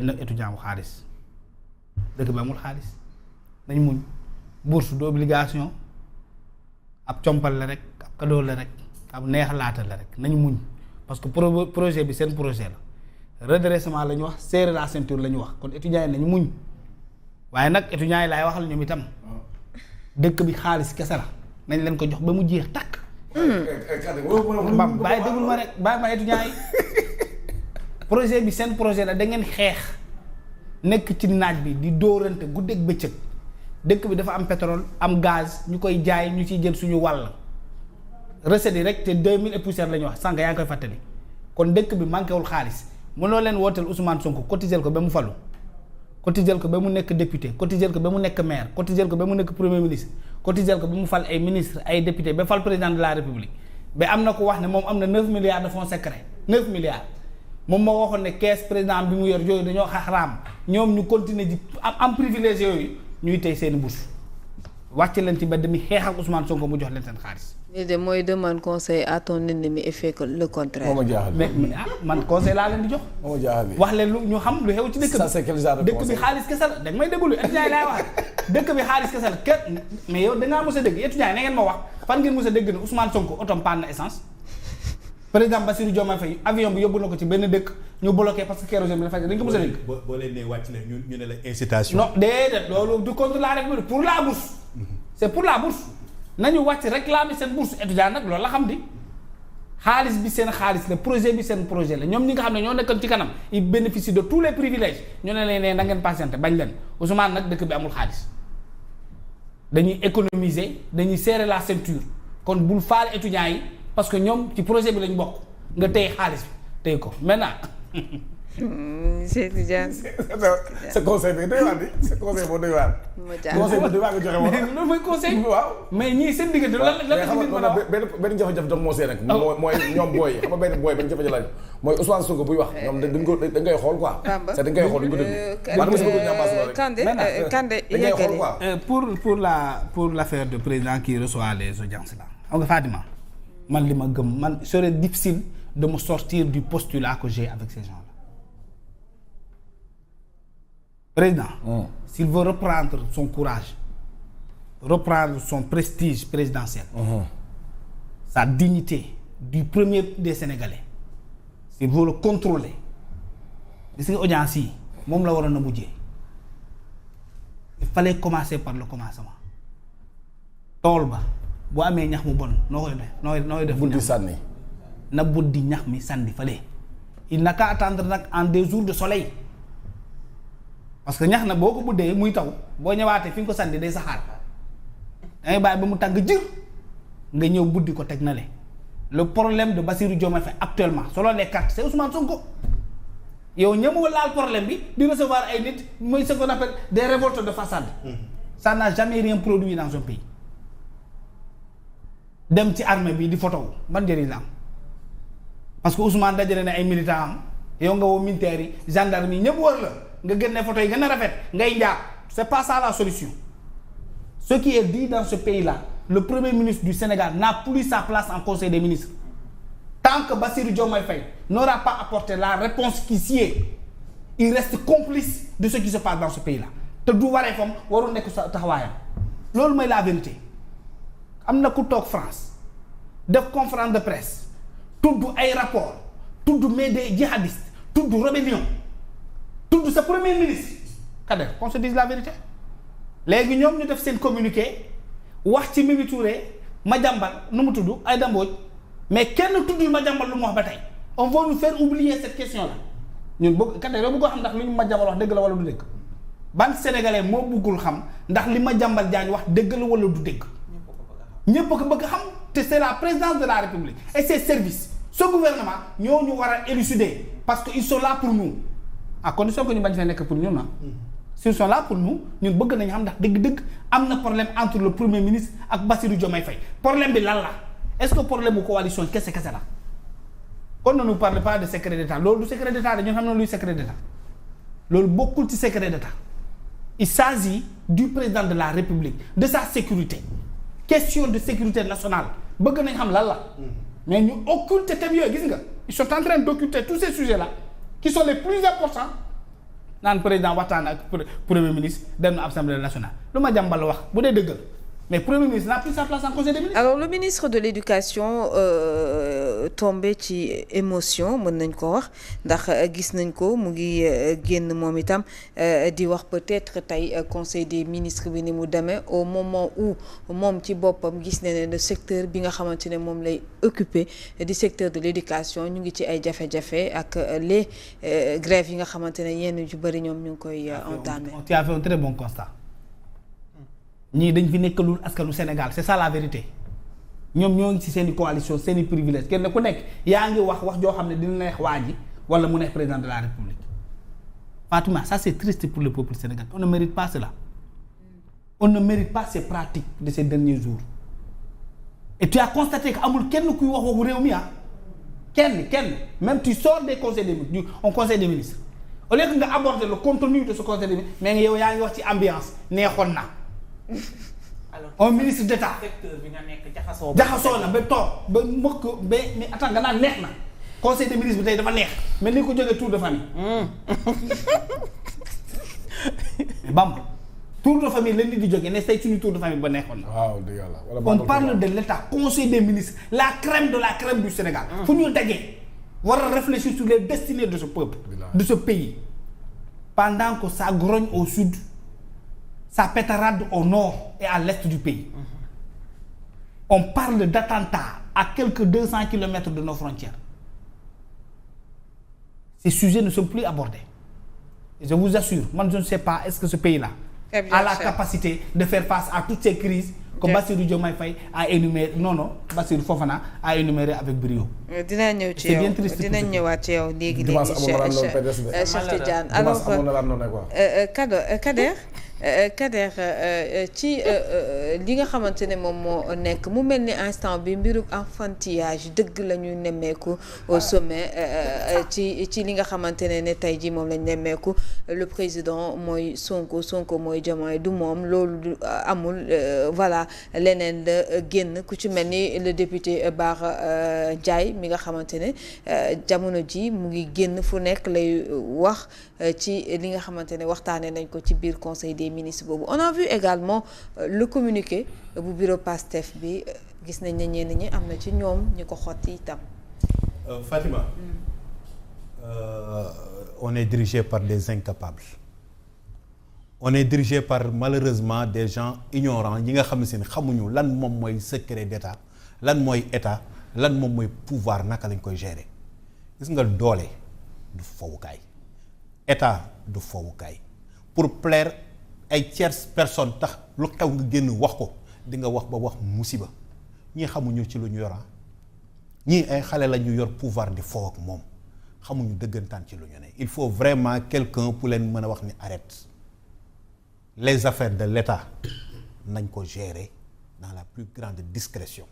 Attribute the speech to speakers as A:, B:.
A: na étudiant bu xaalis dëkk bi amul xaalis nañ muñ bourse d'obligation ab compal la rek ab cadeau la rek ab neexalaata la rek nañ muñ parce que projet bi seen projet la redressement la ñu wax serrer la ceinture la ñu wax kon étudiants yi nañ muñ waaye nag étudiants yi laay waxal ñoom itam dëkk bi xaalis kese la nañ leen ko jox ba mu jeex takk. bàyyi déglu ma rek bàyyi ma étudiants yi projet bi seen projet la da ngeen xeex nekk ci naaj bi di dóorante guddeeg bëccëg dëkk bi dafa am pétrole am gaz ñu koy jaay ñu ciy jël suñu wàll recettes yi rek te 2000 et poussière la ñu wax sànq yaa ngi koy fàttali kon dëkk bi manqué wul xaalis mënoo leen wooteel Ousmane Sonko cotiser ko ba mu falu cotiser ko ba mu nekk député cotiser ko ba mu nekk maire cotiser ko ba mu nekk premier ministre cotiser ko ba mu fal ay ministre ay député ba fal président de la république ba am na ko wax ne moom am na 9 milliards de fonds secrets 9 milliards moom moo waxoon ne caisse président bi mu yor yooyu dañoo xaraam ñoom ñu continuer di am privilège yooyu ñuy tey seen bourse wàcc leen ci mbedd mi xeex ak Ousmane Sonko mu jox leen seen xaalis.
B: lii de mooy demande conseil à ton ennemi et fait le contraire.
C: moo ma jaaxal
A: mais man conseil laa leen di jox.
C: moo ma jaaxal
A: wax leen lu ñu xam lu xew ci dëkk bi.
C: ça c'est quel genre de conseil
A: dëkk bi xaalis kese la da nga may déglu étudiant yi laay wax dëkk bi xaalis kese la kenn mais yow da ngaa mos a dégg étudiant yi na ngeen ma wax fan ngeen mos a dégg ne Ousmane Sonko otom panne na essence. président Bassirou Diomaye Faye avion bi yóbbu na ko ci benn dëkk ñu bloqué parce que kérosène bi dafa dañ ko mos a dégg.
D: boo leen nee wàcc na ñu ne la incitation.
A: non déedéet loolu du contre la République pour la bourse. c'est pour la bourse nañu wàcc réclamer seen bourse étudiant nag loolu la xam di xaalis bi seen xaalis la projet bi seen projet la ñoom ñi nga xam ne ñoo nekkoon ci kanam ils bénéficient de tous les privilèges ñu ne leen na ngeen patienté bañ leen Ousmane nag dëkk bi amul xaalis dañuy économiser dañuy serrer la ceinture kon bul faale étudiants yi. parce que ñoom ci projet bi lañ bokk nga téye xaalis bi téye ko maintenant.
B: Cheikh Tidiane.
C: sa conseil bi doy waar di sa conseil boo doy waar. conseil bu doy waar nga joxe woon.
A: loolu mooy conseil.
C: waaw
A: mais ñii seen diggante lan la ci nit mën a wax
C: benn jafe-jafe tam moo see nag. mooy ñoom booy xam nga benn booy benn jafe-jafe lañ mooy Ousmane Sonko buy wax ñoom dañ ko dañ koy xool quoi. c'est dañ koy xool duñ ko déglu.
B: Kandé
C: dañ koy xool quoi.
A: pour l'affaire de président qui reçoit les audiences là xam nga Fatima man li ma gëm man serait difficile de me sortir du postulat que j'ai avec ces gens-là. Président, s'il veut reprendre son courage, reprendre son prestige présidentiel, sa dignité du premier des Sénégalais, s'il veut le contrôler, gis nga audience yi moom la waroon a mujjee. Il fallait commencer par le commencement. tool ba boo amee ñax mu bon noo koy def nooy def.
C: buddi sànni.
A: na buddi ñax mi sànni fële. il n'a qu'à attendre nag en des jours de soleil parce que ñax na boo ko buddee muy taw boo ñëwaatee fi nga ko sànni day saxaar dangay bàyyi ba mu tàng jër nga ñëw buddi ko teg na le. le problème de Bassirou Diomaye Faye actuellement selon les cartes c'est Ousmane Sonko yow ñëmoo laal problème bi di recevoir ay nit mooy ce qu'on appelle des révoltes de façade. Ça n'a jamais rien produit dans un pays. dem ci armée bi di photo ban njëriñ la am parce que Ousmane dajale na ay militants am yow nga woo militaires yi gendarme yi ñëpp wër la nga génne photo yi gën a rafet ngay njaar c'est pas ça la solution. Ce qui est dit dans ce pays-là, le premier ministre du Sénégal n'a plus sa place en conseil des ministres. Tant que Bassirou Diomaye Faye n'aura pas apporté la réponse qui sied, il reste complice de ce qui se passe dans ce pays-là. te du waree fam warul nekk sa taxawaayam loolu mooy la vérité. am na ku toog France def conférence de presse tudd ay rapport tudd mais des djihadistes tudd rébellion tudd sa premier ministre Kader qu'on se dise la vérité léegi ñoom ñu def seen communiqué wax ci Mimi Touré Madiambal nu mu tudd Aïda Mbodj mais kenn tuddul Madiambal lu mu wax ba tey on va nous faire oublier cette question là ñun bëgg Kader yow bëggoo xam ndax lu ñu Madiambal wax dëgg la wala du dëgg ban sénégalais moo bëggul xam ndax li Madiambal Diagne wax dëgg la wala du dëgg ñëpp ko bëgg xam te c'est la présidence de la République et ses services ce gouvernement ñoo ñu war a élucider parce que ils sont là pour nous à condition que ñu bañ fee nekk pour ñun na s'ils sont là pour nous ñun bëgg nañu xam ndax dëgg-dëgg am na problème entre le premier ministre ak Bassirou Diomaye Faye problème bi lan la est-ce que problème bu coalition kese la kon ne nous parle pas de secret d'état loolu du secret d'état de ñun xam na luy secret d'état loolu bokkul ci secret d'état il s'agit du président de la République de sa sécurité question de sécurité nationale bëgg nañ xam lan la mais ñu occulter thèmes yooyu gis nga ils sont en train d'occulter tous ces sujets là qui sont les plus importants naan président waxtaan ak premier ministre dem na assemblée nationale lu ma jàmbal wax bu dee dëggal mais premier ministre n'a plus sa place en conseil des ministres.
B: alors le ministre de l'éducation tombé ci émotion mën nañ ko wax ndax gis nañ ko mu ngi génn moom itam di wax peut-être tey conseil des ministres bi ni mu demee au moment où moom ci boppam gis na ne le secteur bi nga xamante ne moom lay occupé di secteur de l'éducation ñu ngi ci ay jafe-jafe ak les grèves yi nga xamante ne yenn yu bëri ñoom ñu ngi koy entamé.
A: tu as fait un très bon constat. ñii dañ fi nekkalul askanu Sénégal c'est ça la vérité ñoom ñoo ngi ci seen i coalition seen i privilège kenn ku nekk yaa ngi wax joo xam ne dina neex waa ji wala mu neex président de la République Fatouma ça c'est triste pour le peuple sénégalais on ne mérite pas cela on ne mérite pas ces pratiques de ces derniers jours et tu as constaté que amul kenn kuy wax waxu réew mi kenn même tu sors des conseils des ministres on conseil des ministres au lieu que nga aborder le contenu de ce conseil des ministres mais yow yaa ngi wax ci ambiance neexoon na. alors un ministre d'État secteur bi nga nekk jaxasoo na ba toog ba mbokk ba mais attends nga naan neex na conseil des ministres bi tey dafa neex mais ni ko jógee tour de famille. mais Bamba tour de famille la nit di jógee ne tey suñu tour de famille ba neexoon na.
C: waaw dëgg yàlla
A: on parle de l'État conseil des ministres la crème de la crème du Sénégal. fu ñu dajee war a réfléchir sur les destinées de ce peuple. de ce pays pendant que ça grogne au sud. Ça pétarade au nord et à l'est du pays. On parle d'attentats à quelques 200 kilomètres de nos frontières. Ces sujets ne sont plus abordés. Et je vous assure, moi je ne sais pas est-ce que ce pays-là a la capacité de faire face à toutes ces crises que Bassirou Diomaye Faye a énuméré Bassirou Fofana a énuméré avec brio.
B: dinaa ñëw ci yow dinañ ñëwaat ci yow léegi Cheikh Tidiane alors Kader ci li nga xamante ne moom moo nekk mu mel ni instant bi mbirum enfantillage dëgg la ñu nemmeeku au sommet ci li nga xamante ne tey jii moom lañ nemmeeku le président mooy Sonko mooy Diomaye du moom loolu amul voilà leneen la génn ku ci mel ni le député Bara Ndiaye mi nga xamante ne jamono ji mu ngi génn fu nekk lay wax ci li nga xamante ne waxtaanee nañ ko ci biir conseil des ministres boobu on a vu également le communiqué bu bureau PASTEF bi gis nañ ne ñenn ñi am na ci ñoom ñu ko xotti itam.
D: Fatima. On est dirigé par des incapables. On est dirigé par malheureusement des gens ignorants yi nga xam ne xamuñu lan moom mooy secret d'état lan mooy état lan moom mooy pouvoir naka lañ koy gérer gis nga doole du fowukaay état du fowukaay pour plaire ay tierces personnes tax lu xew nga génn wax ko di nga wax ba wax musiba ñii xamuñu ci lu ñu yor ñii ay xale la ñu yor pouvoir di fow ak moom xamuñu dëggantaan ci lu ñu ne il faut vraiment quelqu'un pour leen mën a wax ni arrête les affaires de l'État nañ ko gérer dans la plus grande discrétion